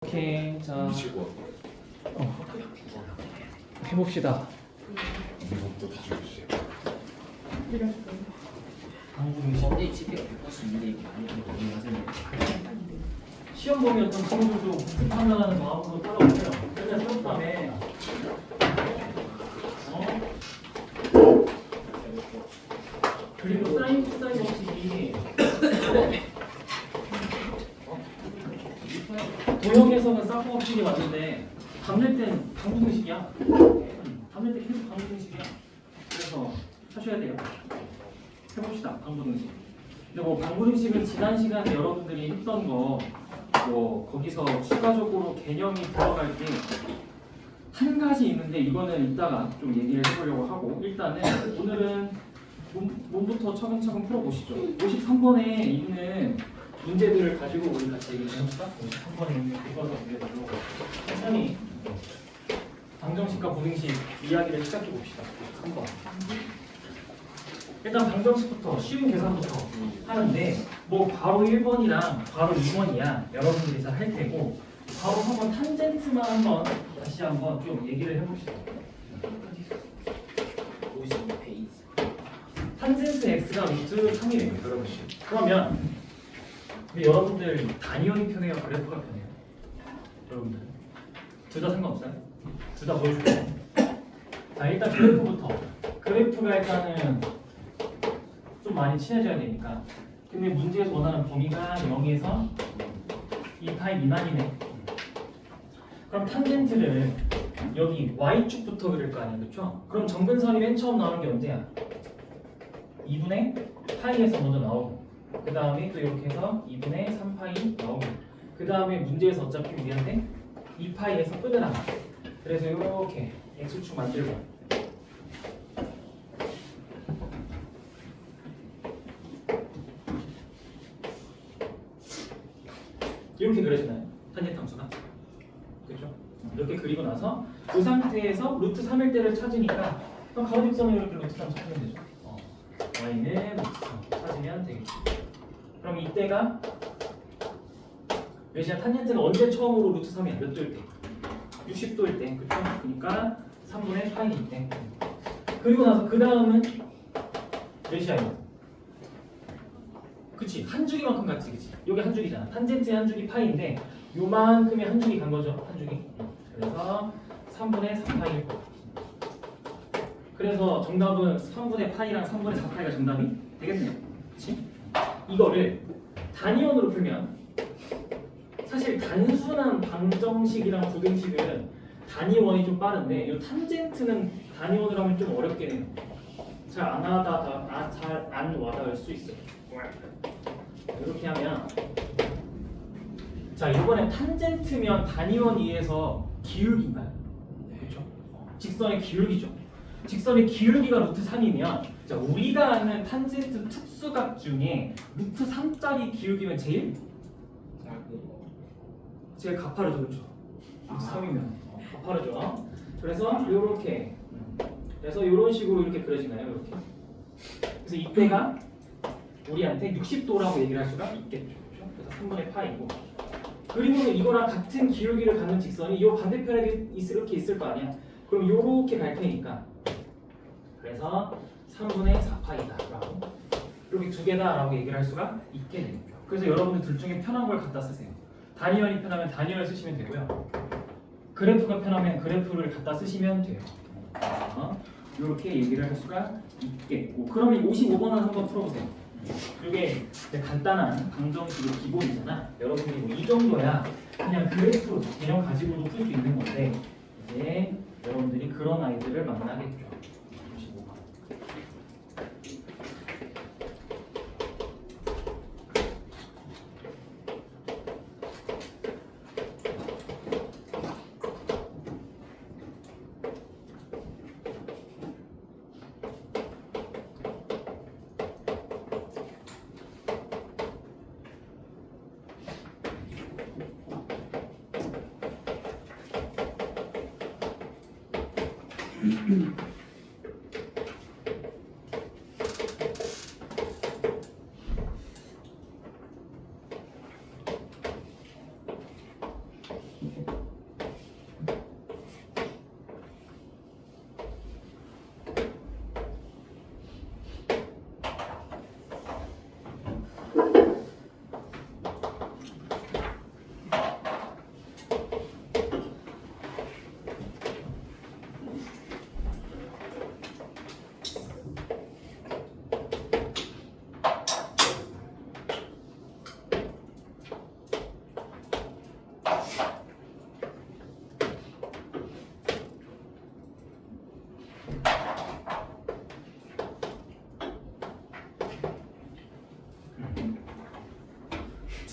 오케이, 자 미치고 해봅시다. 이것도 다 주세요. 방금 언제 집에 할수 있는데 이거 많이 하세요. 시험 보면 어떤 친구들도 복습하려는 마음으로 따라오세요. 맨날 시험밤에 그리고 사인 코사인 법칙이 도형에서는 사고 법칙이 맞는데 담낼 땐 방정식이야. 담낼 때 계속 방정식이야. 그래서 하셔야 돼요. 해봅시다. 방정식. 근데 뭐 방정식은 지난 시간에 여러분들이 했던 거 뭐 거기서 추가적으로 개념이 들어갈 게 한 가지 있는데 이거는 이따가 좀 얘기를 해보려고 하고 일단은 오늘은 몸부터 차근차근 풀어보시죠. 53번에 있는 문제들을 가지고 우리 같이 얘기를 해볼까? 53번에 있는 교과서 문제들로 천천히 방정식과 부등식 이야기를 시작해 봅시다. 3번. 일단 방정식부터 쉬운 계산부터 하는데 뭐 바로 1번이랑 바로 2번이야 여러분들이 잘 할 테고 바로 한번 탄젠트만 한번 다시 한번 좀 얘기를 해봅시다. 52페이지. 탄젠트 x가 루트 3이래요. 그러면 우리 여러분들 단위원이 편해요? 그래프가 편해요? 여러분들 둘 다 상관없어요? 둘 다 보여줄게요. 자 일단 그래프부터. 그래프가 일단은 좀 많이 친해져야 되니까. 근데 문제에서 원하는 범위가 0에서 2파이 미만이네. 그럼 탄젠트를 여기 y축부터 그릴 거 아니에요, 그렇죠? 그럼 정근선이 맨 처음 나오는 게 언제야? 2분의 파이에서 먼저 나오고 그 다음에 또 이렇게 해서 2분의 3파이 나오고 그 다음에 문제에서 어차피 우리한테 2파이에서 끊으라. 그래서 이렇게 x축 만들고 이렇게 그려지나요? 탄젠트 함수가? 그렇죠? 이렇게 그리고 나서 그 상태에서 루트 3일 때를 찾으니까 그럼 가로직선을 이렇게 루트 3 찾으면 되죠. y는 루트 3 찾으면 되겠죠. 그럼 이때가 몇이야? 탄젠트가 언제 처음으로 루트 3이야? 몇 도일 때? 60도일 때. 그렇죠? 그러니까 3분의 파이일 때. 그리고 나서 그 다음은 몇이야 이거? 그치? 한 주기만큼 갔지, 그치? 요게 한 주기잖아. 탄젠트의 한 주기 파이인데 요만큼의 한 주기 간 거죠, 한 주기. 그래서 3분의 4파이일 거. 그래서 정답은 3분의 파이랑 3분의 4파이가 정답이 되겠네요. 그치? 이거를 단위원으로 풀면 사실 단순한 방정식이랑 부등식은 단위원이 좀 빠른데 이 탄젠트는 단위원으로 하면 좀 어렵게 해요. 잘 안 와닿을 수 있어요. 이렇게 하면 자 이번엔 탄젠트면 단위원 이에서 기울기인가요? 그렇죠? 직선의 기울기죠. 직선의 기울기가 루트 3이면 자 우리가 아는 탄젠트 특수각 중에 루트 3짜리 기울기면 제일 가파르죠, 그렇죠? 루트 3이면 가파르죠. 그래서 이렇게 그래서 이런 식으로 이렇게 그려지나요? 이렇게. 그래서 이때가 우리한테 60도라고 얘기를 할 수가 있겠죠. 그렇죠? 그래서 3분의 파이고 그리고는 이거랑 같은 기울기를 갖는 직선이 이 반대편에 이렇게 있을 거 아니야. 그럼 이렇게 갈 테니까 그래서 3분의 4파이다 라고 이렇게 두 개다 라고 얘기를 할 수가 있게 되죠. 그래서 여러분들 둘 중에 편한 걸 갖다 쓰세요. 단위원이 편하면 단위원을 쓰시면 되고요. 그래프가 편하면 그래프를 갖다 쓰시면 돼요. 이렇게 얘기를 할 수가 있겠고 그러면 55번을 한번 풀어보세요. 이게 간단한 방정식의 기본이잖아. 여러분들이 뭐 이 정도야 그냥 그래프 개념 가지고도 풀 수 있는 건데 이제 여러분들이 그런 아이들을 만나겠죠. 55번.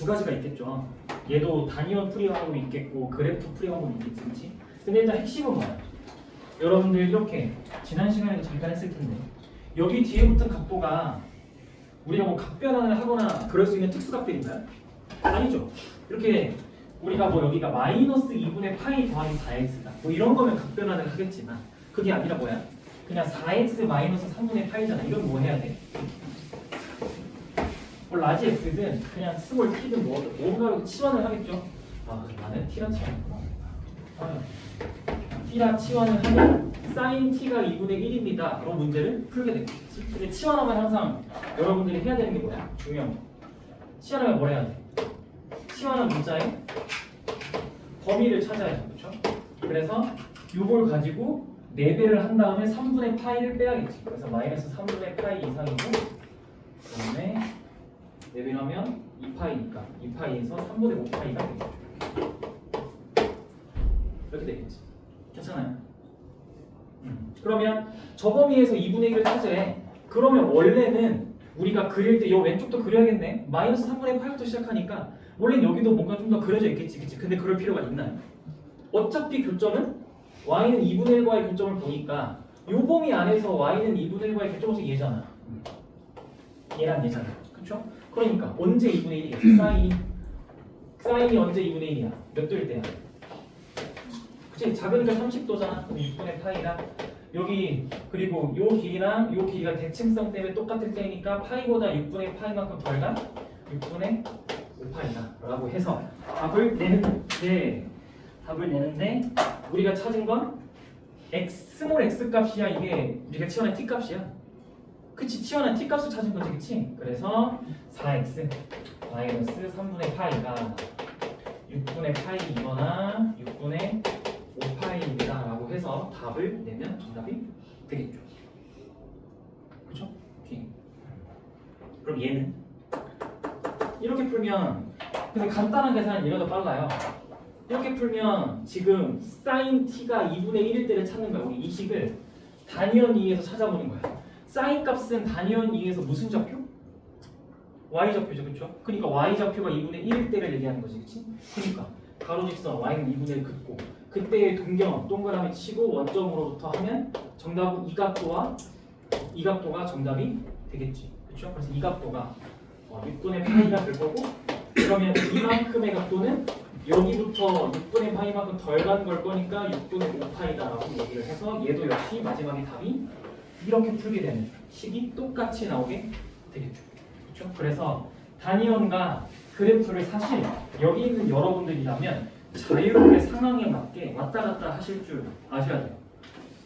가지가 있겠죠. 얘도 단위원 풀이 방법이 있겠고 그래프 풀이 방법이 있겠지, 그렇지? 근데 일단 핵심은 뭐야? 여러분들 이렇게 지난 시간에도 잠깐 했을 텐데 여기 뒤에 붙은 각도가 우리가 뭐 각변환을 하거나 그럴 수 있는 특수각들인가요? 아니죠. 이렇게 우리가 뭐 여기가 마이너스 2분의 파이 더하기 4x다. 뭐 이런 거면 각변환을 하겠지만 그게 아니라 뭐야? 그냥 4x 마이너스 3분의 파이잖아. 이건 뭐 해야 돼? 뭐 라지 x든 그냥 스몰 t든 뭔가로 치환을 하겠죠. 아 나는 t라 치환했구나. t라 치환을 하면 sin t가 2분의 1입니다. 그런 문제를 풀게 되겠지. 근데 치환하면 항상 여러분들이 해야 되는 게 뭐야? 중요한 거. 치환하면 뭘 해야 돼? 치환한 문자의 범위를 찾아야죠. 그렇죠? 그래서 이걸 가지고 4배를 한 다음에 3분의 파이를 빼야겠지. 그래서 마이너스 3분의 파이 이상이고 그다음에 4배를 하면 2파이니까 2파이에서 3분의 5파이가 되겠죠. 이렇게 되겠지. 괜찮아요? 그러면 저 범위에서 2분의 1을 찾으래. 그러면 원래는 우리가 그릴 때 이 왼쪽도 그려야겠네. 마이너스 3분의 8부터 시작하니까 원래는 여기도 뭔가 좀 더 그려져 있겠지. 그치? 근데 그럴 필요가 있나요? 어차피 교점은 y는 2분의 1과의 교점을 보니까 이 범위 안에서 y는 2분의 1과의 교점은 얘잖아. 얘랑 얘잖아. 그쵸? 그러니까 언제 2분의 1이겠어? 사인이 언제 2분의 1이야? 몇 도일 때야? 그치? 작으니까 30도잖아. 6분의 파이랑 여기 그리고 요 길이랑 요 길이가 대칭성 때문에 똑같을 때니까 파이보다 6분의 파이만큼 덜가 6분의 5파이다 라고 해서 답을 내는데 우리가 찾은 건 스몰 x 값이야. 이게 우리가 치환한 t 값이야. 그치? 치환한 t 값을 찾은 거지. 그치? 그래서 4x 마이너스 3분의 파이가 6분의 파이이거나 6분의 5파이입니다 라고 해서 답을 내면 정답이 되겠죠. 그쵸? 오케이. 그럼 얘는 이렇게 풀면 그래서 간단한 계산은 얘가 더 빨라요. 이렇게 풀면 지금 sin t가 2분의 1일 때를 찾는 거야. 우리 이 식을 단위원 2에서 찾아보는 거야. sin 값은 단위원 2에서 무슨 좌표? y좌표죠. 그쵸? 그러니까 y좌표가 2분의 1일 때를 얘기하는 거지. 그치? 그러니까 가로직선 y는 2분의 1 긋고 그때의 동경 동그라미 치고 원점으로부터 하면 정답은 이 각도가 정답이 되겠지. 그렇죠? 그래서 이 각도가 6분의 파이가 될 거고 그러면 이만큼의 각도는 여기부터 6분의 파이만큼 덜 간 걸 거니까 6분의 5파이다라고 얘기를 해서 얘도 역시 마지막에 답이 이렇게 풀게 되는 식이 똑같이 나오게 되겠죠. 그렇죠? 그래서 단위원과 그래프를 사실 여기 있는 여러분들이라면 자유롭게 상황에 맞게 왔다 갔다 하실 줄 아셔야 돼요.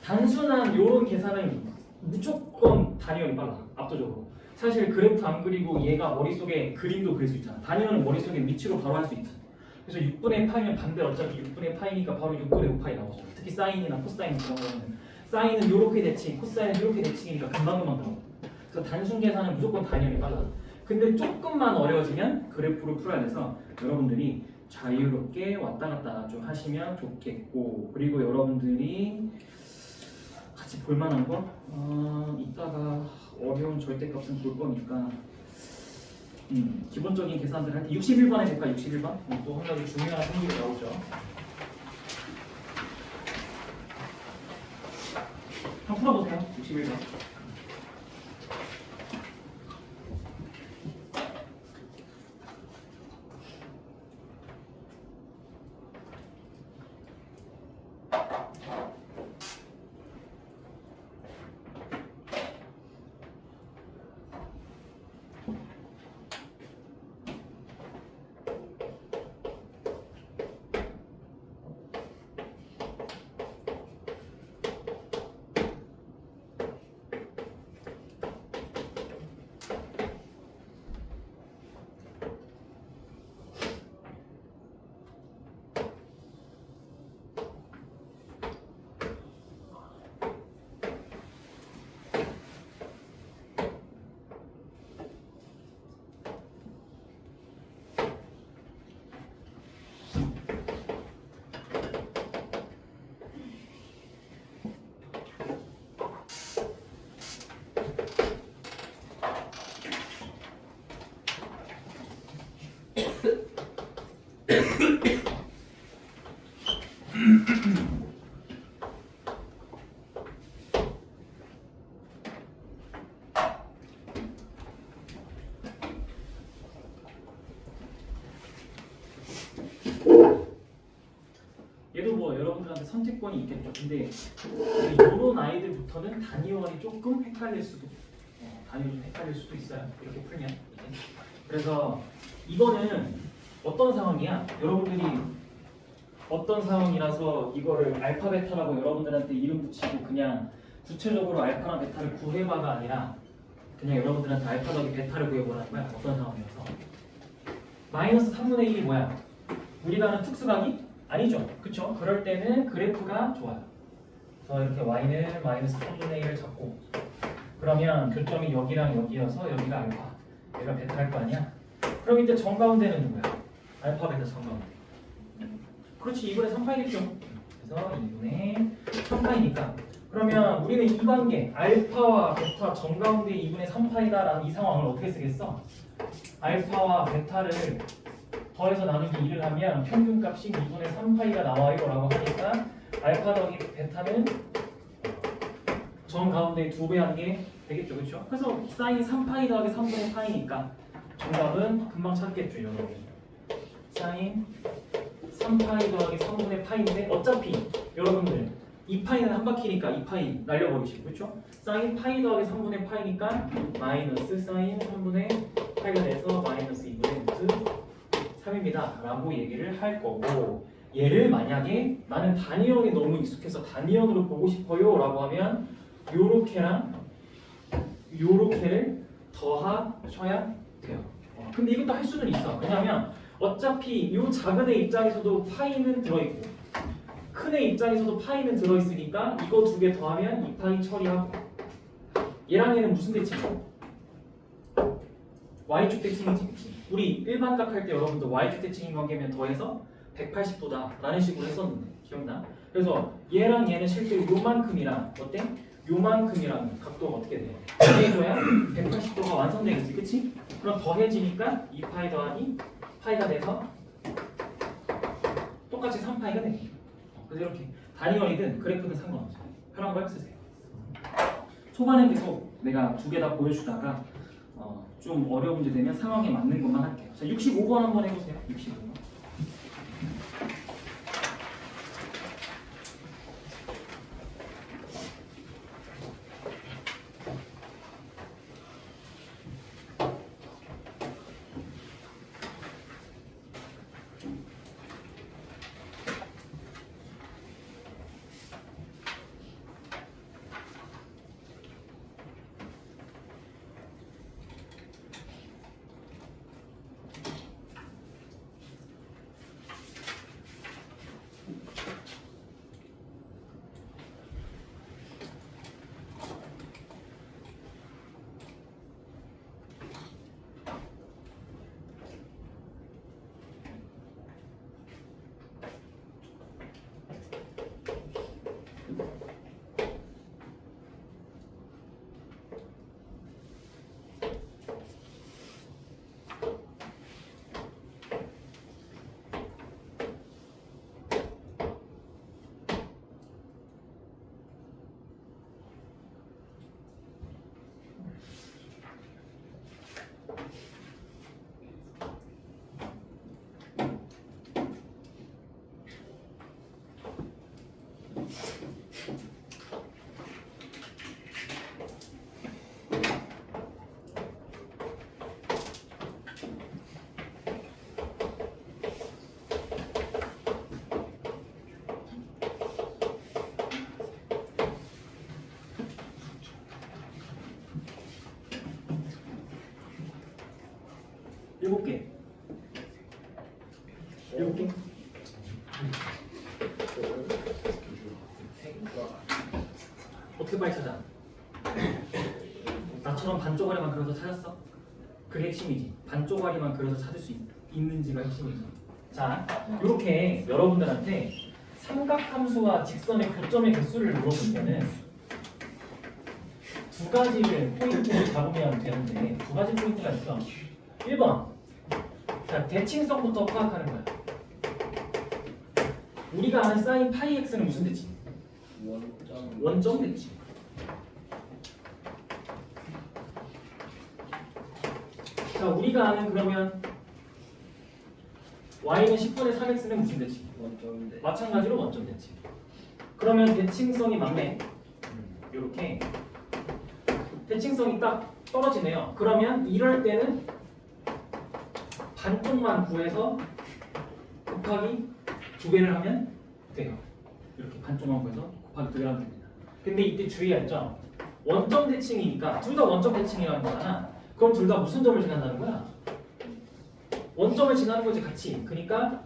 단순한 요런 계산은 무조건 단위원이 빨라. 압도적으로. 사실 그래프 안 그리고 얘가 머릿속에 그림도 그릴 수 있잖아. 단위원은 머릿속에 위치로 바로 할 수 있지. 그래서 6분의 파이면 반대로 어차피 6분의 파이니까 바로 6분의 5파이 나오죠. 특히 사인이나 코사인 그런 거는 사인은 요렇게 대칭, 코사인은 요렇게 대칭이니까 금방금방 나오고. 그래서 단순 계산은 무조건 단위원이 빨라. 근데 조금만 어려워지면 그래프로 풀어야 돼서 여러분들이 자유롭게 왔다 갔다 좀 하시면 좋겠고 그리고 여러분들이 같이 볼만한 거 이따가 어려운 절대값은 볼 거니까 기본적인 계산들 할 때 61번에 될까? 61번? 또 한 가지 중요한 성질이 나오죠. 한번 풀어보세요. 61번. 얘도 뭐 여러분들한테 선택권이 있겠죠. 근데 이런 아이들부터는 단위원이 조금 헷갈릴 수도, 단위원이 좀 헷갈릴 수도 있어요. 이렇게 풀면. 이제. 그래서 이거는 어떤 상황이야? 여러분들이 어떤 상황이라서 이거를 알파 베타라고 여러분들한테 이름 붙이고 그냥 구체적으로 알파랑 베타를 구해봐가 아니라 그냥 여러분들한테 알파 더하기 베타를 구해보라는 거야. 어떤 상황이어서 마이너스 3분의 1이 뭐야? 우리가 아는 특수각이? 아니죠. 그쵸? 그럴 때는 그래프가 좋아요. 그래서 이렇게 y는 마이너스 3분의 1을 잡고 그러면 교점이 여기랑 여기여서 여기가 알파 얘가 베타일 거 아니야? 그럼 이때 정가운데는 누구야? 알파 베타 정가운데. 그렇지. 2분의 3파이겠죠. 그래서 2분의 3파이니까 그러면 우리는 이 관계 알파와 베타 정가운데 2분의 3파이다라는 이 상황을 어떻게 쓰겠어? 알파와 베타를 더해서 나누기 2를 하면 평균값이 2분의 3파이가 나와요 라고 하니까 알파 더하기 베타는 정 가운데 2배 한 게 되겠죠. 그렇죠? 그래서 사인이 3파이 더하기 3분의 파이니까 정답은 금방 찾겠죠. 여러분 사인 3파이 더하기 3분의 파이인데 어차피 여러분들 2파이는 한 바퀴니까 2파이 날려버리시고 그렇죠? 사인 파이 더하기 3분의 파이니까 마이너스 사인 3분의 파이가 돼서 마이너스 2분의 루트 3입니다 라고 얘기를 할 거고 얘를 만약에 나는 단위형이 너무 익숙해서 단위형으로 보고 싶어요 라고 하면 요렇게랑 요렇게를 더하셔야 돼요. 근데 이것도 할 수는 있어. 왜냐면 어차피 요 작은 애 입장에서도 파이는 들어있고 큰 애 입장에서도 파이는 들어있으니까 이거 두 개 더하면 2파이 처리하고 얘랑 얘는 무슨 대칭이야? Y축 대칭이지. 그치? 우리 일반각 할 때 여러분들 Y축 대칭인 관계면 더해서 180도다 라는 식으로 했었는데 기억나? 그래서 얘랑 얘는 실제로 요만큼이랑 어때? 요만큼이랑 각도가 어떻게 돼요? 더해줘야 180도가 완성되겠지. 그치? 그럼 더해지니까 2파이 더하기 파이가 돼서 똑같이 3파이가 돼. 그래서 이렇게 단위원이든 그래프든 상관없어요. 편한 거 쓰세요. 초반에 계속 내가 두 개 다 보여주다가 좀 어려운 문제 되면 상황에 맞는 것만 할게요. 자, 65번 한번 해보세요. 65번. 일곱 개. 어떻게 빨리 찾아? 나처럼 반쪽짜리만 그려서 찾았어? 그게 핵심이지. 반쪽짜리만 그려서 찾을 수 있는지가 핵심이지. 자, 이렇게 여러분들한테 삼각함수와 직선의 교점의 개수를 물어볼 때는 두 가지를 포인트를 잡으면 되는데 두 가지 포인트가 있어. 1번 자, 대칭성부터 파악하는 거야. 우리가 아는 사인 파이 x는 무슨 대칭? 원점 대칭. 자, 우리가 아는 그러면 y는 10분의 3x는 무슨 대칭? 원점인데. 마찬가지로 원점 대칭. 그러면 대칭성이 맞네. 이렇게 대칭성이 딱 떨어지네요. 그러면 이럴 때는 반쪽만 구해서 곱하기 2배를 하면 돼요. 이렇게 반쪽만 구해서 곱하기 2배를 하면 됩니다. 근데 이때 주의할 점, 원점 대칭이니까 둘 다 원점 대칭이라는 거잖아. 그럼 둘 다 무슨 점을 지난다는 거야? 원점을 지나는 거지 같이. 그러니까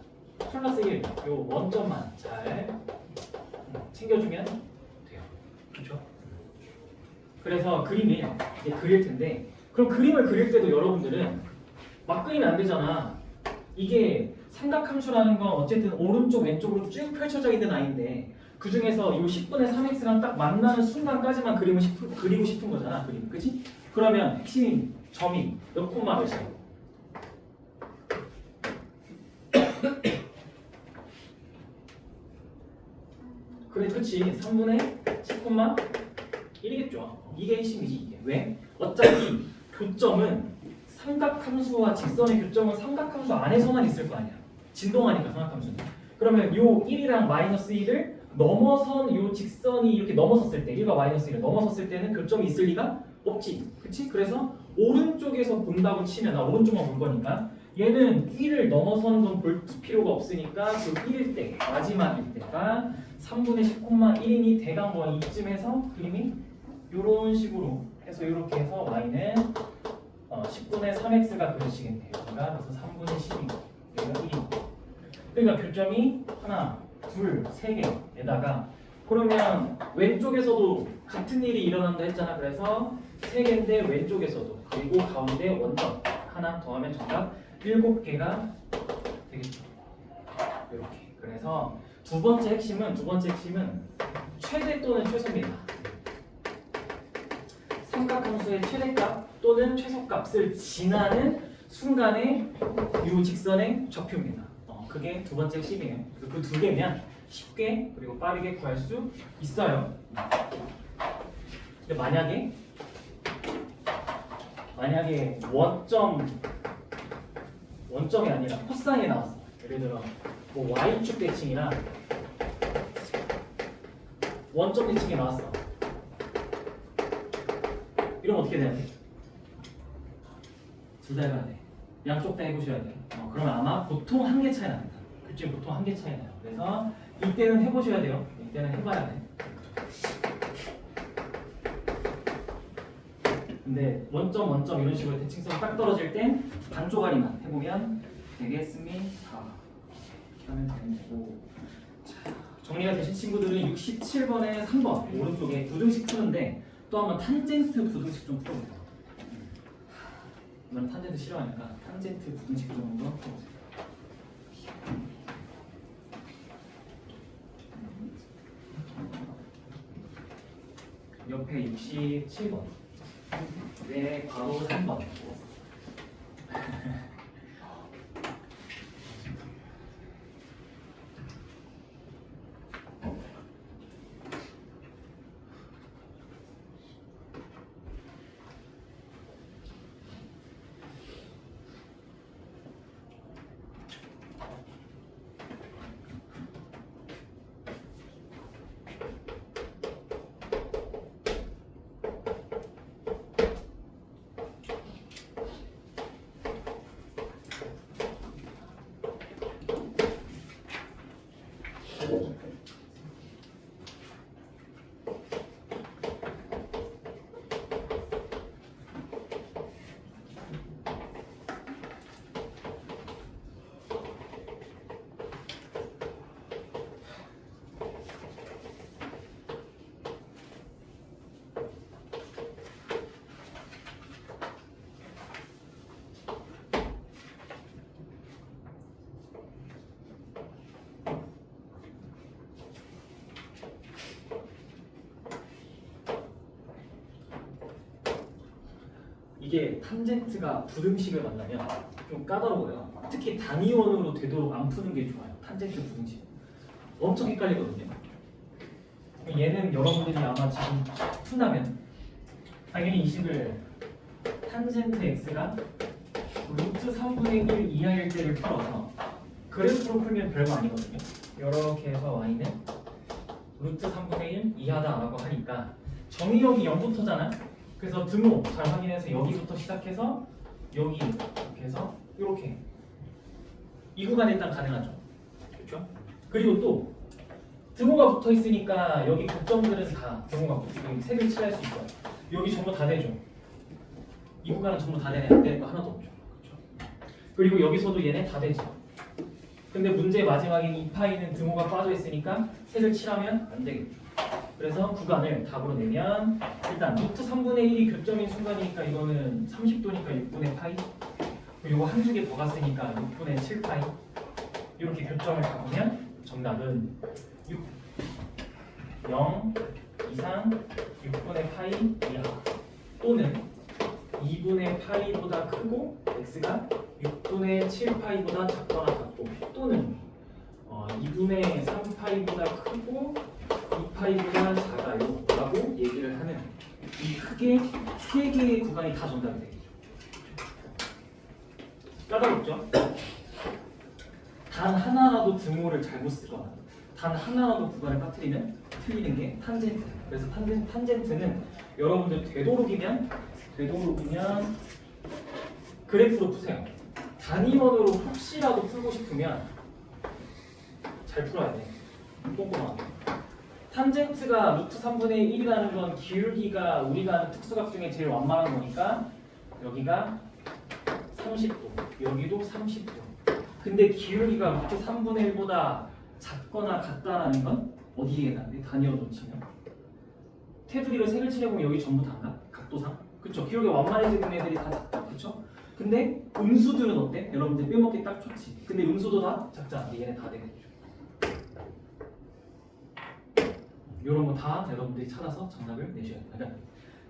플러스 1, 요 원점만 잘 챙겨주면 돼요. 그렇죠? 그래서 그림을 이제 그릴 텐데, 그럼 그림을 그릴 때도 여러분들은 막 그리면 안 되잖아. 이게 삼각함수라는 건 어쨌든 오른쪽 왼쪽으로 쭉 펼쳐져 있는 아이인데 그 중에서 이 10분의 3x랑 딱 만나는 순간까지만 그리고 싶은 거잖아. 그림, 그치? 그러면 핵심 점이 몇 콤마 몇이야? 그래, 그치. 3분의 10 콤마 1이겠죠. 이게 핵심이지. 이게 왜? 어차피 교점은 삼각함수와 직선의 교점은 삼각함수 안에서만 있을 거 아니야. 진동하니까 삼각함수는. 그러면 요 1이랑 마이너스 1을 넘어선 요 직선이 이렇게 넘어섰을 때 1과 마이너스 1을 넘어섰을 때는 교점이 있을 리가 없지. 그치? 그래서 오른쪽에서 본다고 치면 나 오른쪽만 볼 거니까 얘는 1을 넘어서는 건 볼 필요가 없으니까 그 1일 때 마지막일 때가 3분의 10,1이니 대강 뭐 이쯤에서 그림이 요런 식으로 해서 이렇게 해서 y는 10분의 3x가 그려지겠네요. 그러니까 그래서 3분의 10이고 여기가 1이고 그러니까 교점이 하나, 둘, 세 개에다가 그러면 왼쪽에서도 같은 일이 일어난다 했잖아. 그래서 세 개인데 왼쪽에서도 그리고 가운데 원점 하나 더하면 정답 7개가 되겠죠. 이렇게. 그래서 두 번째 핵심은 최대 또는 최소입니다. 삼각함수의 최대값 또는 최소값을 지나는 순간에 이 직선의 좌표입니다. 그게 두 번째 핵심이에요. 그 두 개면 쉽게 그리고 빠르게 구할 수 있어요. 근데 만약에 원점이 아니라 코사인이 나왔어. 예를 들어 뭐 y축 대칭이랑 원점 대칭이 나왔어. 이러면 어떻게 돼야 돼? 둘 다 해봐야 돼. 양쪽 다 해보셔야 돼요. 그러면 아마 보통 한 개 차이 납니다. 그치? 보통 한 개 차이 나요. 그래서 이때는 해보셔야 돼요. 이때는 해봐야 돼. 근데 원점 이런 식으로 대칭성이 딱 떨어질 땐 반쪽알이만 해보면 되겠습니다. 이렇게 하면 되는 거고. 자, 정리가 되신 친구들은 67번에 3번 오른쪽에 부등식 푸는데 또 한번 탄젠트 부등식 좀 풀어보세요. 오늘은 탄젠트 싫어하니까 탄젠트 부등식 좀 한번 풀어보세요. 옆에 67번 네, 바로 3번 이게 탄젠트가 부등식을 만나면 좀 까다로워요. 특히 단위원으로 되도록 안 푸는 게 좋아요. 탄젠트 부등식. 엄청 헷갈리거든요. 얘는 여러분들이 아마 지금 푼다면 당연히 이 식을 탄젠트 x가 루트 3분의 1 이하일 때를 풀어서 그래프로 풀면 별거 아니거든요. 이렇게 해서 y는 루트 3분의 1 이하다라고 하니까 정의역이 0부터잖아. 그래서 등호 잘 확인해서 여기부터 시작해서 여기 이렇게 해서 이렇게 이 구간에 일단 가능하죠. 그렇죠? 그리고 또 등호가 붙어 있으니까 여기 고점들은 다 등호가 붙고 색을 칠할 수 있어요. 여기 전부 다 되죠. 이 구간은 전부 다 되네. 안 되는 거 하나도 없죠. 그렇죠? 그리고 여기서도 얘네 다 되지. 근데 문제 마지막에 이 파이는 등호가 빠져 있으니까 색을 칠하면 안 되겠죠. 그래서 구간을 답으로 내면 일단 루트 3분의 1이 교점인 순간이니까 이거는 30도니까 6분의 파이. 그리고 한 줄기 더 갔으니까 6분의 7파이. 이렇게 교점을 잡으면 정답은 6, 0 이상 6분의 파이 이하 또는 2분의 파이보다 크고 x가 6분의 7파이보다 작거나 같고 또는 2분의 3파이보다 크고 2파이보다 작아요 라고 얘기를 하는 이 크게 3개의 구간이 다 정답이 되겠죠. 까다롭죠? 단 하나라도 등호를 잘못 쓰거나 단 하나라도 구간을 빠뜨리면 틀리는 게 탄젠트. 그래서 탄젠트는 여러분들 되도록이면 그래프로 푸세요. 단위원으로 혹시라도 풀고 싶으면 잘 풀어야 돼. 꼼꼼하게. 탄젠트가 루트 3분의 1이라는 건 기울기가 우리가 아는 특수각 중에 제일 완만한 거니까 여기가 30도, 여기도 30도. 근데 기울기가 루트 3분의 1보다 작거나 같다라는 건 어디에 해당돼? 단위원으로 치면 테두리로 색을 칠해보면 여기 전부 다인가? 각도상? 그쵸? 기울기가 완만해지는 애들이 다 작다. 그쵸? 근데 음수들은 어때? 여러분들 빼먹기 딱 좋지. 근데 음수도 다 작잖아. 얘네 다 되겠죠. 이런 거 다 여러분들이 찾아서 정답을 내셔야 돼요. 그러니까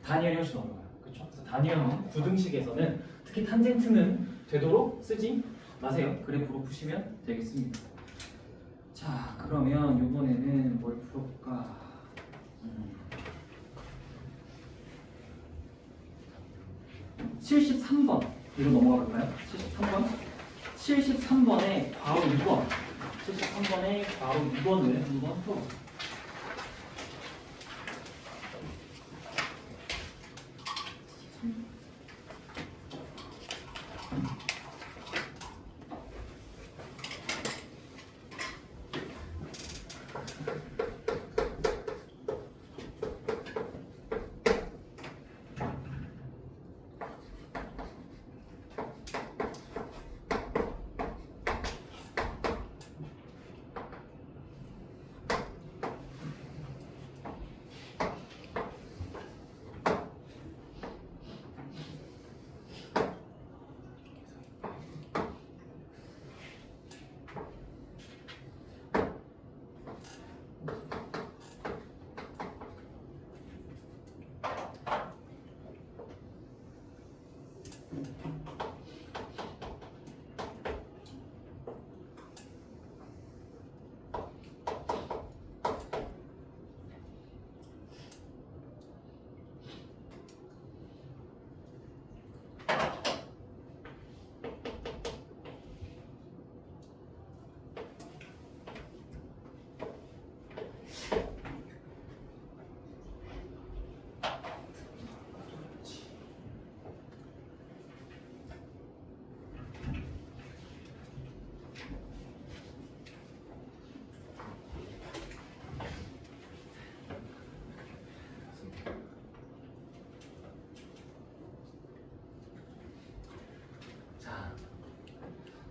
단위원이 훨씬 어려워요. 그쵸? 그래서 단위원은 구등식에서는 특히 탄젠트는 되도록 쓰지 마세요. 그래프로 푸시면 되겠습니다. 자, 그러면 이번에는 뭘 풀어볼까? 73번 이로 넘어가 볼까요? 73번에 괄호 2번 73번에 괄호 2번을 한번 풀어볼게요.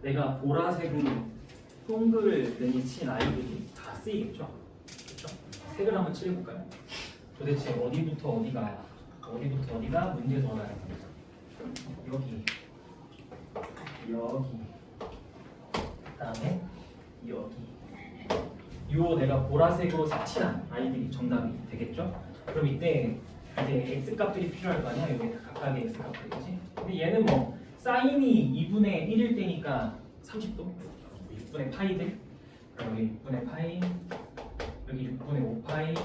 내가 보라색으로 동글뱅이 친 아이들이 다 쓰이겠죠? 그렇죠? 색을 한번 칠해볼까요? 도대체 어디부터 어디가 문제에서 나는 겁니다. 여기 그다음에 여기 요 내가 보라색으로 색칠한 아이들이 정답이 되겠죠? 그럼 이때 이제 x 값들이 필요할 거 아니야? 여기 각각의 x 값들이지. 근데 얘는 사인이 2분의 1일 때니까 30도, 6분의 파이들. 여기 6분의 파이, 여기 6분의 5파이,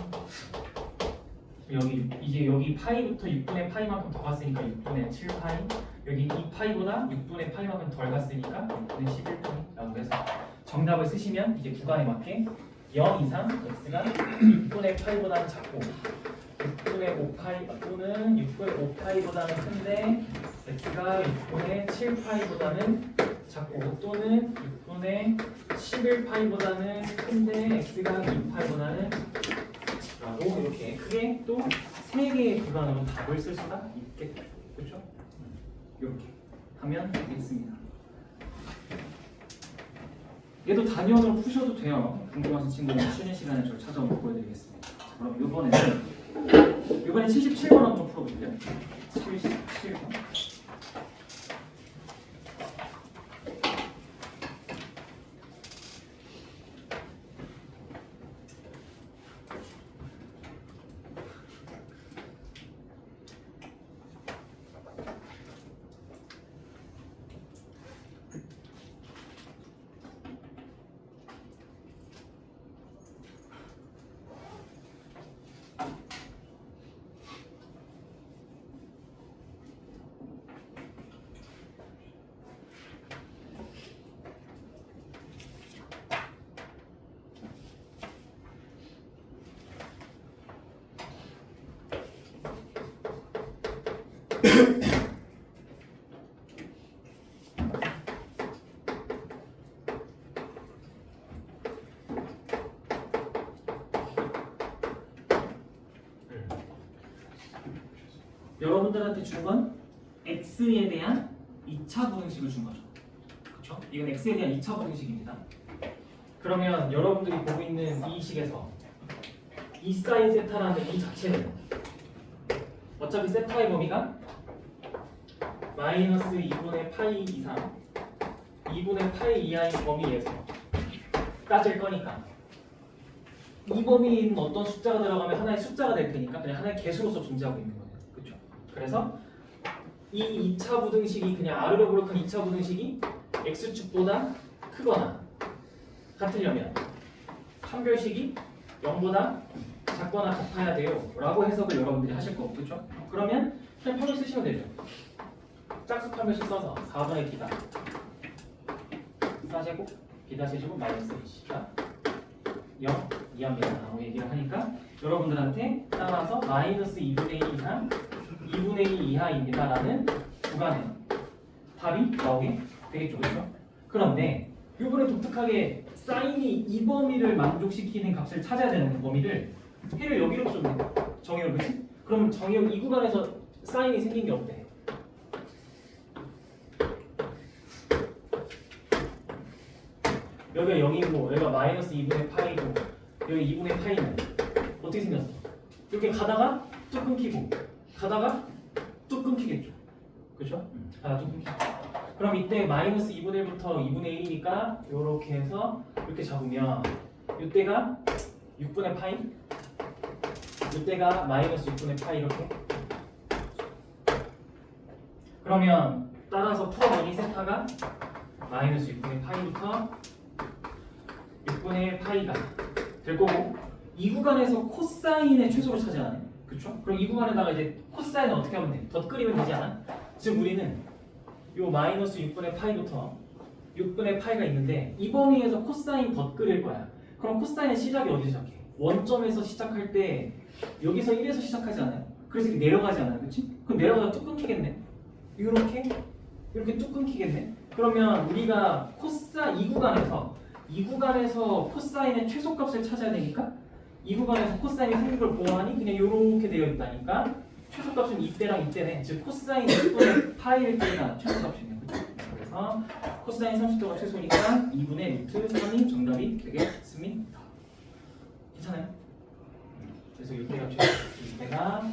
여기 이제 여기 파이부터 6분의 파이만큼 더 갔으니까 6분의 7파이, 여기 2파이보다 6분의 파이만큼 덜 갔으니까 6분의 11파이라고 해서 정답을 쓰시면 이제 구간에 맞게 0 이상 x가 6분의 파이보다는 작고 6분의 5파이 또는 6분의 5파이보다는 큰데 x가 6분의 7파이보다는 작고 또는 6분의 11파이보다는 큰데 x가 2파이보다는 라고 이렇게 크게 또 3개의 구간으로 답을 쓸 수가 있겠다. 그렇죠? 이렇게 하면 되겠습니다. 얘도 단위원으로 푸셔도 돼요. 궁금하신 친구는 쉬는 시간에 저를 찾아오면 보여드리겠습니다. 자, 그럼 이번에 77번 한번 풀어볼게요. 77번. 여러분들한테 준 건 x에 대한 2차 부등식을 준 거죠. 그렇죠? 이건 x에 대한 2차 부등식입니다. 그러면 여러분들이 보고 있는 이 식에서 이 사인 세타라는 이 자체는 어차피 세타의 범위가 마이너스 2분의 파이 이상 2분의 파이 이하의 범위에서 따질 거니까 이 범위에 있는 어떤 숫자가 들어가면 하나의 숫자가 될 테니까 그냥 하나의 개수로서 존재하고 있는 거예요. 그렇죠? 그래서 이 2차 부등식이 그냥 아르르 브로큰 2차 부등식이 x축보다 크거나 같으려면 판별식이 0보다 작거나 같아야 돼요 라고 해석을 여러분들이 하실 거고 그렇죠? 그러면 그냥 판별 쓰시면 되죠. 짝수 판별식 써서 4분의 b다 4제곱 b-제곱 마이너스 2가 0 이하입니다 라고 얘기를 하니까 여러분들한테 따라서 마이너스 2분의 1 이상 2분의 2 이하입니다 라는 구간에 답이 나오게 되겠죠. 그렇죠? 그런데 이번에 독특하게 사인이 이 범위를 만족시키는 값을 찾아야 되는 그 범위를 해를 여기로 줬네. 정의역 그치? 그럼 정의역 이 구간에서 사인이 생긴 게 어때? 여기가 0이고 여기가 마이너스 2분의 파이고 여기 2분의 파이는 어떻게 생겼어? 이렇게 가다가 뚝 끊기고 가다가 뚝 끊기겠죠. 그렇죠? 가다가 뚝 끊기고 그럼 이때 마이너스 2분의 1부터 2분의 1이니까 이렇게 해서 이렇게 잡으면 이때가 6분의 파이 이때가 마이너스 6분의 파이 이렇게 그러면 따라서 풀어보니 세타가 마이너스 6분의 파이부터 6분의 파이가 될 거고 이 구간에서 코사인의 최소를 찾아야 하네. 그렇죠? 그럼 이 구간에다가 이제 코사인을 어떻게 하면 돼? 덧그리면 되지 않아? 지금 우리는 요 마이너스 6분의 파이부터 6분의 파이가 있는데 이 범위에서 코사인 덧그릴 거야. 그럼 코사인의 시작이 어디서 시작해? 원점에서 시작할 때 여기서 1에서 시작하지 않아요? 그래서 이렇게 내려가지 않아요? 그렇지? 그럼 내려가다 뚝 끊기겠네? 이렇게 뚝 끊기겠네? 그러면 우리가 이 구간에서 코사인의 최소값을 찾아야 되니까 이 구간에서 코사인이 생긴 걸 보아하니 그냥 이렇게 되어 있다니까 최소값은 이때랑 이때네. 즉 코사인 6분의 파이일 때가 최소값이네요. 그래서 코사인 30도가 최소니까 2분의 루트 3이 정답이 되겠습니다. 괜찮아요? 그래서 이때가 최소, 이때가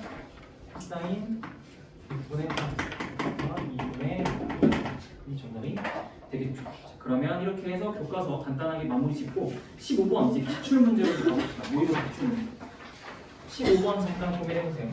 코사인 6분의 2분의 이 정답이 되겠죠. 자, 그러면 이렇게 해서 교과서 간단하게 마무리 짓고 15번 이제 기출 문제로 가봅시다. 모의고 기출 문제. 15번 잠깐 고민해 보세요.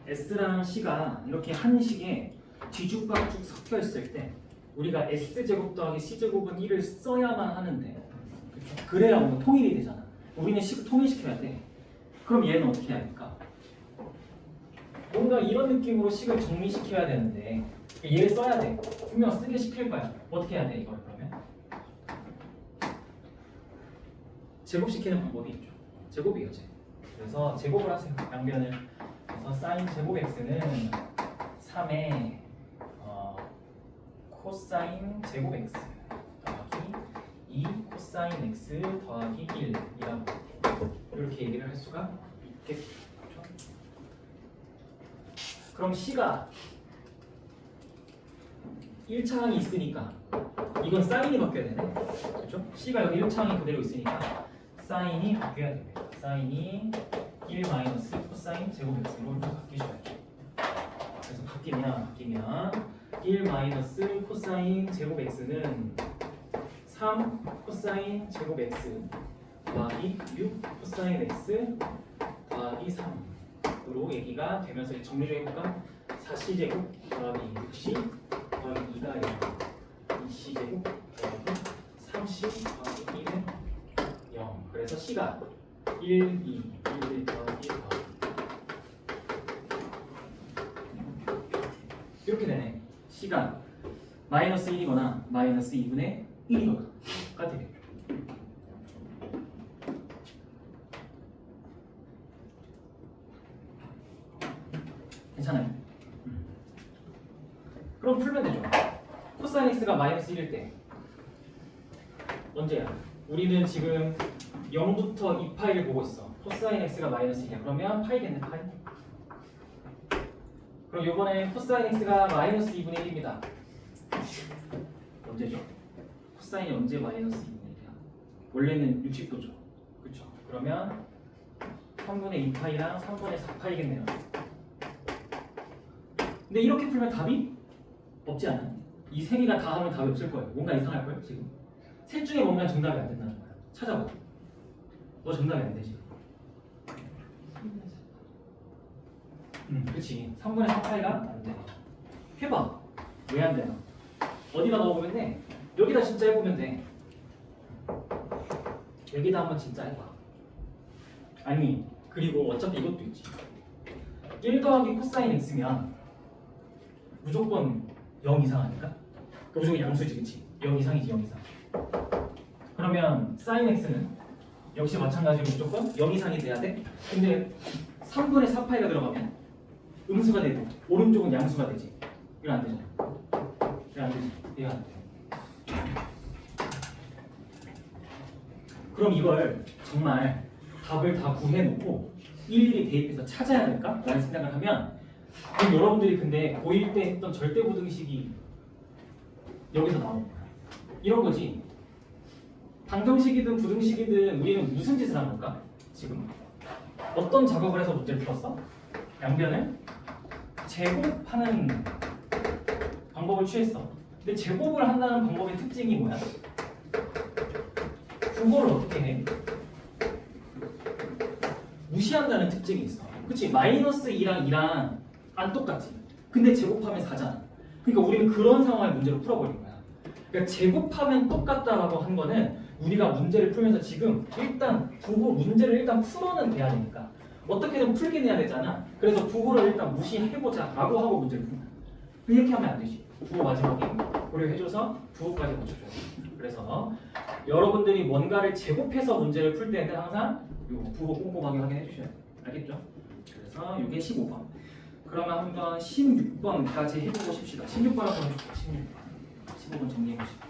S랑 C가 이렇게 한 식에 뒤죽박죽 섞여 있을 때 우리가 S제곱 더하기 C제곱은 1을 써야만 하는데 그쵸? 그래야 뭔가 통일이 되잖아. 우리는 식을 통일시켜야 돼. 그럼 얘는 어떻게 해야 될까? 뭔가 이런 느낌으로 식을 정리시켜야 되는데 얘를 써야 돼. 분명 쓰게 시킬 거야. 어떻게 해야 돼 이걸 그러면? 제곱시키는 방법이 있죠. 제곱이에요, 제곱. 그래서 제곱을 하세요. 양변을. 그래서 사인 제곱 x는 3에 코사인 제곱 x 더하기 2 코사인 x 더하기 1이라고 이렇게 얘기를 할 수가 있겠죠. 그럼 C가 1차항이 있으니까 이건 사인이 바뀌어야 되네. 그렇죠? C가 여기 1차항이 그대로 있으니까 사인이 바뀌어야 됩니다. 사인이 1 마이너스 코사인 제곱 x로 이렇게 바뀌셔야죠. 그래서 바뀌면 1 마이너스 코사인 제곱 x는 3 코사인 제곱 x 더하기 6 코사인 x 더하기 3으로 얘기가 되면서 정리 좀 해볼까? 4c제곱 더하기 6c 더하기 2가 0 2c제곱 더하기 3c 더하기 2는 0. 그래서 c가 1, 2, 1 더하기 1 더하기 이렇게 되네. c가 마이너스 1이거나 마이너스 2분의 1이거나가 되겠죠. 괜찮아요? 그럼 풀면 되죠. 코사인 x가 마이너스 1일 때 언제야? 우리는 지금 0부터 2파이를 보고 있어. 코사인 x가 마이너스 1이야. 그러면 파이겠네, 파이. 그럼 이번에 코사인 x가 마이너스 2분의 1입니다. 언제죠? 코사인이 언제 마이너스 2분의 1이야? 원래는 60도죠. 그렇죠? 그러면 3분의 2파이랑 3분의 4파이겠네요. 근데 이렇게 풀면 답이 없지 않아요? 이 세 개가 다 하면 답이 없을 거예요. 뭔가 이상할 거예요, 지금. 셋 중에 뭔가 정답이 안 된다는 거야. 찾아봐. 너 정답이 안 되지. 그치. 3분의 4파이가 안 돼. 해봐. 왜 안 되나? 어디다 넣어보면 돼? 여기다 진짜 해보면 돼. 여기다 한번 진짜 해봐. 아니, 그리고 어차피 이것도 있지. 1 더하기 코사인 x면 무조건 0 이상 아닐까? 그 무조건 양수지, 그치? 0 이상이지, 0 이상. 그러면 사인 x는 역시 마찬가지로 무조건 0 이상이 돼야 돼? 근데 3분의 4파이가 들어가면 음수가 되고 오른쪽은 양수가 되지. 이거 안 되잖아. 이거 안 되지. 이거 안 돼. 그럼 이걸 정말 답을 다 구해놓고 일일이 대입해서 찾아야 될까? 라는 생각을 하면 그럼 여러분들이 근데 고1 때 했던 절대부등식이 여기서 나오는 거야. 이런 거지. 방정식이든 부등식이든 우리는 무슨 짓을 한 걸까? 지금 어떤 작업을 해서 문제를 풀었어? 양변을 제곱하는 방법을 취했어. 근데 제곱을 한다는 방법의 특징이 뭐야? 국어를 어떻게 해? 무시한다는 특징이 있어. 그치? 마이너스 2랑 2랑 안 똑같지. 근데 제곱하면 4잖아. 그러니까 우리는 그런 상황을 문제로 풀어버린 거야. 그러니까 제곱하면 똑같다라고 한 거는 우리가 문제를 풀면서 지금 일단 부호 문제를 일단 풀어는 돼야 되니까 어떻게든 풀긴 해야 되잖아. 그래서 부호를 일단 무시해보자 라고 하고 문제를 푼다. 이렇게 하면 안 되지. 부호 마지막에 고려해줘서 부호까지 맞춰줘야 돼. 그래서 여러분들이 뭔가를 제곱해서 문제를 풀 때는 항상 이 부호 꼼꼼하게 확인해 주셔야 돼요. 알겠죠? 그래서 이게 15번. 그러면 한번 16번까지 해보고 싶시다. 16번 한번 해볼게요. 16번. 15번 정리해 보시죠.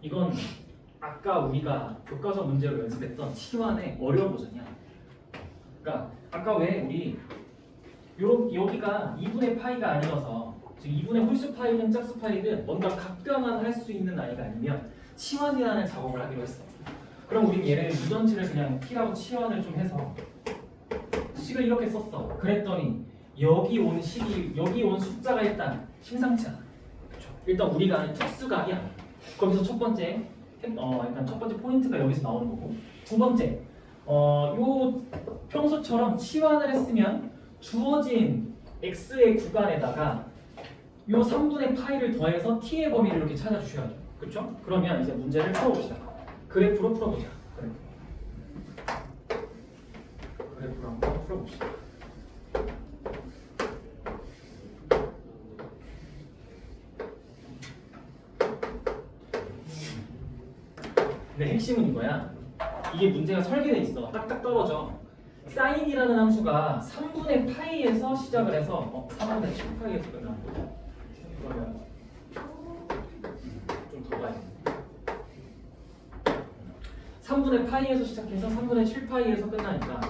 이건 아까 우리가 교과서 문제로 연습했던 치환의 어려운 버전이야. 그러니까 아까 왜 우리 여기가 2분의 파이가 아니어서 즉 2분의 홀수 파이든 짝수 파이든 뭔가 각변환을 할 수 있는 아이가 아니면 치환이라는 작업을 하기로 했어. 그럼 우린 얘를 유전치를 그냥 t라고 치환을 좀 해서 식을 이렇게 썼어. 그랬더니 여기 온 숫자가 일단 심상치 않아. 그렇죠? 일단 우리가 아는 특수각이 아니야. 거기서 첫 번째 일단 첫 번째 포인트가 여기서 나오는 거고, 두 번째 요 평소처럼 치환을 했으면 주어진 x의 구간에다가 요 3분의 파이를 더해서 t의 범위를 이렇게 찾아주셔야죠. 그렇죠? 그러면 이제 문제를 풀어봅시다. 그래프로 풀어보자. 그래프로 한번 풀어봅시다. 근데 핵심은 이거야. 이게 문제가 설계돼 있어. 딱딱 떨어져. 사인이라는 함수가 3분의 파이에서 시작을 해서 3분의 7파이에서 끝나는 거야. 그러면 좀 더 가야 돼. 3분의 파이에서 시작해서 3분의 7파이에서 끝나니까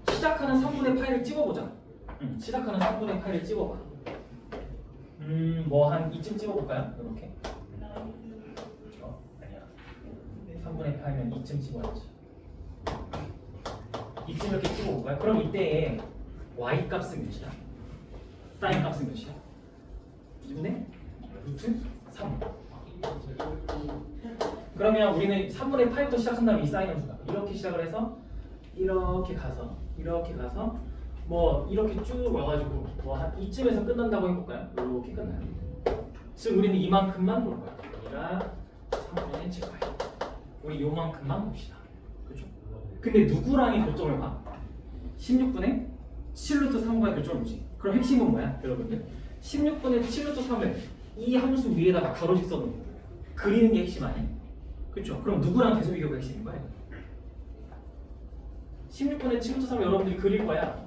시작하는 3분의 파이를 찍어보자. 시작하는 3분의 파이를 찍어봐. 뭐 한 이쯤 찍어볼까요? 이렇게. 아니야. 3분의 파이면 이쯤 찍어야지. 이쯤 이렇게 찍어볼까요? 그럼 이때의 y 값은 몇이야? 사인 값은 몇이야? 2분의 루트 3. 그러면 우리는 3분의 8부터 시작한다면 이 사인 함수가 이렇게 시작을 해서 이렇게 가서 뭐 이렇게 쭉 와가지고 뭐 한 이쯤에서 끝난다고 해볼까요? 이렇게 끝나요. 즉 우리는 이만큼만 볼 거야. 우리가 3분의 7파이. 우리 요만큼만 봅시다. 그렇죠? 근데 누구랑의 교점을 봐? 16분의 7루트 3과의 교점을 보지. 그럼 핵심은 뭐야, 여러분들? 16분의 7루트 3을 이 함수 위에다가 가로직 써놓는 거예요. 그리는 게 핵심 아니에요? 그렇죠? 그럼 누구랑 계속 비교가 핵심인 거예요? 16분의 7루트 3을 여러분들이 그릴 거야.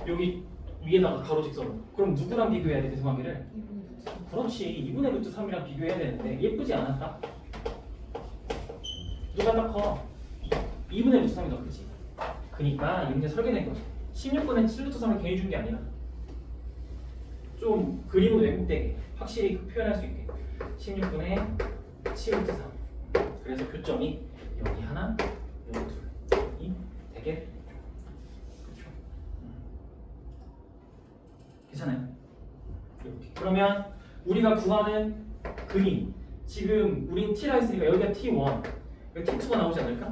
여기 위에다가 가로직 써놓고. 그럼 누구랑 비교해야 돼, 대소관계를? 그렇지, 2분의 루트 3이랑 비교해야 되는데 예쁘지 않았다? 누가 더 커? 2분의 루트 3이 더 크지. 그니까 이 문제 설계된 거지. 16분의 7루트 3을 괜히 준 게 아니라 좀 그림을 왜곡되게 확실히 표현할 수 있게 16분의 7루트 3. 그래서 교점이 여기 하나, 여기 둘이 되게 그렇죠? 괜찮아요? 이렇게. 그러면 우리가 구하는 그림, 지금 우린 T라 했으니까 여기가 T1, 여기 T2가 나오지 않을까?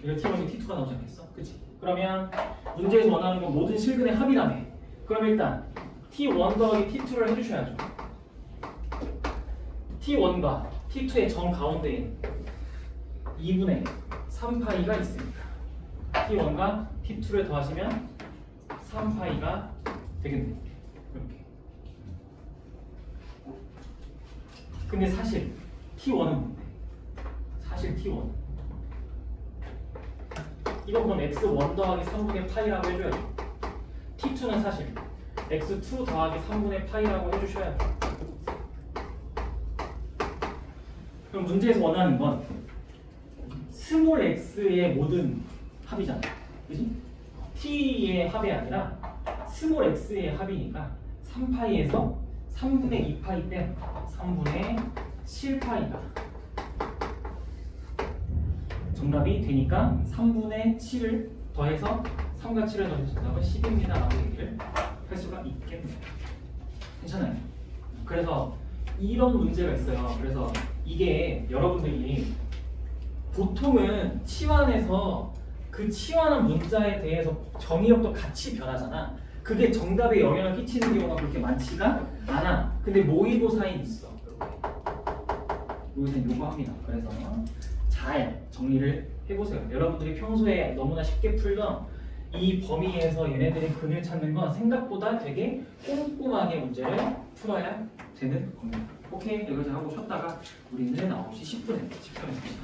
이거 T1이 T2가 나오지 않겠어? 그치? 그러면 문제에서 원하는 건 모든 실근의 합이라며. 그럼 일단 T1 더하기 T2를 해주셔야죠. T1과 T2의 정 가운데에 2분의 3파이가 있으니까 T1과 T2를 더하시면 3파이가 되겠네. 이렇게. 근데 사실 T1은 뭔데? 사실 T1 이건 그럼 x1 더하기 3분의 파이라고 해줘야죠. T2는 사실 x2 더하기 3분의 파이라고 해주셔야죠. 그럼 문제에서 원하는 건 스몰 x의 모든 합이잖아. 그지? t의 합이 아니라 스몰 x의 합이니까 3파이에서 3분의 2파이 뺀 3분의 7파이가 정답이 되니까 3분의 7을 더해서 3과 7을 더해서 정답은 10입니다 라고 얘기를 할 수가 있겠네요. 괜찮아요? 그래서 이런 문제가 있어요. 그래서 이게 여러분들이 보통은 치환에서 그 치환한 문자에 대해서 정의역도 같이 변하잖아. 그게 정답에 영향을 끼치는 경우가 그렇게 많지가 않아. 근데 모의고사인 있어. 모의고사인 요거 합니다. 그래서 잘 정리를 해보세요. 여러분들이 평소에 너무나 쉽게 풀던 이 범위에서 얘네들의 근을 찾는 건 생각보다 되게 꼼꼼하게 문제를 풀어야 되는 겁니다. 오케이, 여기까지 하고 쉬었다가 우리는 9시 10분에 집중해 봅시다.